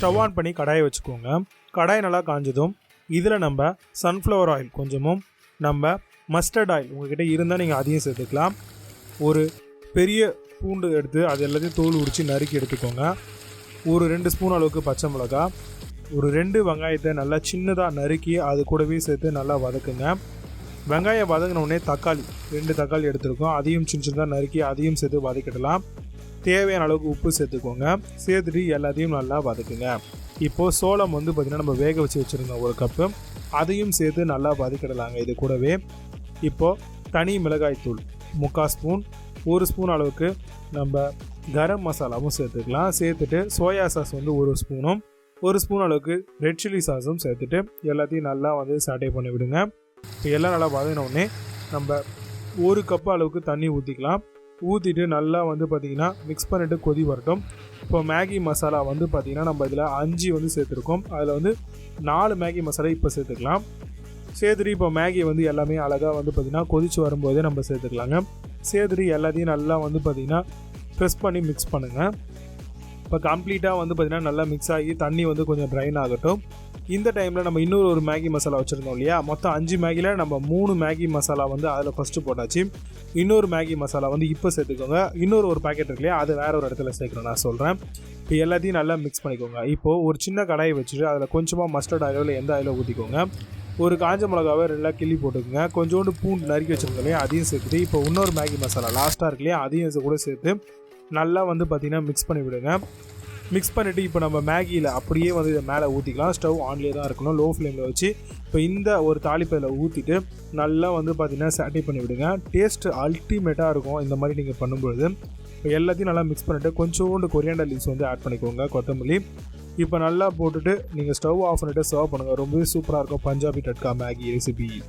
Stove on பண்ணி கடாயை வச்சுக்கோங்க. கடாய் நல்லா காஞ்சதும் இதில் நம்ம சன்ஃப்ளவர் ஆயில் கொஞ்சமும் நம்ம மஸ்டர்ட் ஆயில் உங்கள்கிட்ட இருந்தால் நீங்கள் அதையும் சேர்த்துக்கலாம். ஒரு பெரிய பூண்டு எடுத்து அது எல்லாத்தையும் தோல் உரித்து நறுக்கி எடுத்துக்கோங்க. ஒரு 2 ஸ்பூன் அளவுக்கு பச்சை மிளகா, ஒரு 2 வெங்காயத்தை நல்லா சின்னதாக நறுக்கி அது கூடவே சேர்த்து நல்லா வதக்குங்க. வெங்காயம் வதங்கினோடனே தக்காளி 2 தக்காளி எடுத்துருக்கோம், அதையும் சின்ன சின்னதாக நறுக்கி அதையும் சேர்த்து வதக்கிடலாம். தேவையான அளவுக்கு உப்பு சேர்த்துக்கோங்க. சேர்த்துட்டு எல்லாத்தையும் நல்லா வதக்குங்க. இப்போது சோளம் வந்து பார்த்திங்கன்னா நம்ம வேக வச்சு வச்சுருந்தோம் 1 கப்பு, அதையும் சேர்த்து நல்லா வதக்கிடலாங்க. இது கூடவே இப்போது தனி மிளகாய் தூள் 3/4 ஸ்பூன், 1 ஸ்பூன் அளவுக்கு நம்ம கரம் மசாலாவும் சேர்த்துக்கலாம். சேர்த்துட்டு சோயா சாஸ் வந்து 1 ஸ்பூனும் 1 ஸ்பூன் அளவுக்கு ரெட் சில்லி சாஸும் சேர்த்துட்டு எல்லாத்தையும் நல்லா வந்து சாட்டே பண்ணி விடுங்க. இப்போ எல்லாம் நல்லா வதங்கினோடனே நம்ம 1 கப்பு அளவுக்கு தண்ணி ஊற்றிக்கலாம். ஊற்றிட்டு நல்லா வந்து பார்த்திங்கன்னா மிக்ஸ் பண்ணிவிட்டு கொதி வரட்டும். இப்போ மேகி மசாலா வந்து பார்த்திங்கன்னா நம்ம இதில் 5 வந்து சேர்த்துருக்கோம். அதில் வந்து 4 மேகி மசாலா இப்போ சேர்த்துக்கலாம். சேர்த்துட்டு இப்போ மேகி வந்து எல்லாமே அழகாக வந்து பார்த்திங்கன்னா கொதித்து வரும்போதே நம்ம சேர்த்துக்கலாங்க. சேர்த்துட்டு எல்லாத்தையும் நல்லா வந்து பார்த்திங்கன்னா ப்ரெஸ் பண்ணி மிக்ஸ் பண்ணுங்கள். இப்போ கம்ப்ளீட்டாக வந்து பார்த்திங்கன்னா நல்லா மிக்ஸ் ஆகி தண்ணி வந்து கொஞ்சம் ட்ரைன் ஆகட்டும். இந்த டைமில் நம்ம இன்னொரு மேகி மசாலா வச்சுருந்தோம் இல்லையா, மொத்தம் 5 மேகியில் நம்ம 3 மேகி மசாலா வந்து அதில் ஃபஸ்ட்டு போட்டாச்சு. இன்னொரு மேகி மசாலா வந்து இப்போ சேர்த்துக்கோங்க. ஒரு பாக்கெட் இருக்கு இல்லையா, அது வேறு ஒரு இடத்துல சேர்க்குறேன், நான் சொல்கிறேன். இப்போ எல்லாத்தையும் நல்லா மிக்ஸ் பண்ணிக்கோங்க. இப்போது ஒரு சின்ன கடாயை வச்சுட்டு அதில் கொஞ்சமாக மஸ்டர்ட் ஆயிலோ இல்லை எந்த ஆயிலோ ஊற்றிக்கோங்க. ஒரு காஞ்ச மிளகாவை 2 கிள்ளி போட்டுக்கோங்க. கொஞ்சோண்டு பூண்டு நறுக்கி வச்சுருக்கோம் இல்லையா, அதையும் சேர்த்துட்டு இப்போ இன்னொரு மேகி மசாலா லாஸ்ட்டாக இருக்கு இல்லையா, அதையும் கூட சேர்த்து நல்லா வந்து பார்த்திங்கன்னா மிக்ஸ் பண்ணி விடுங்க. மிக்ஸ் பண்ணிவிட்டு இப்போ நம்ம மேகியில் அப்படியே வந்து இதை மேலே ஊற்றிக்கலாம். ஸ்டவ் ஆன்லேயே தான் இருக்கணும், லோ ஃப்ளேமில் வச்சு. இப்போ இந்த ஒரு தாளிப்பையில் ஊற்றிட்டு நல்லா வந்து பார்த்திங்கன்னா சாட்டே பண்ணி விடுங்க. டேஸ்ட்டு அல்டிமேட்டாக இருக்கும் இந்த மாதிரி நீங்கள் பண்ணும்பொழுது. இப்போ எல்லாத்தையும் நல்லா மிக்ஸ் பண்ணிவிட்டு கொஞ்சோண்டு கொரியாண்டர் லீவ்ஸ் வந்து ஆட் பண்ணிக்கோங்க, கொத்தமல்லி. இப்போ நல்லா போட்டுட்டு நீங்கள் ஸ்டவ் ஆஃப் பண்ணிவிட்டு சர்வ் பண்ணுங்கள். ரொம்பவே சூப்பராக இருக்கும் பஞ்சாபி டட்கா மேகி ரெசிபி.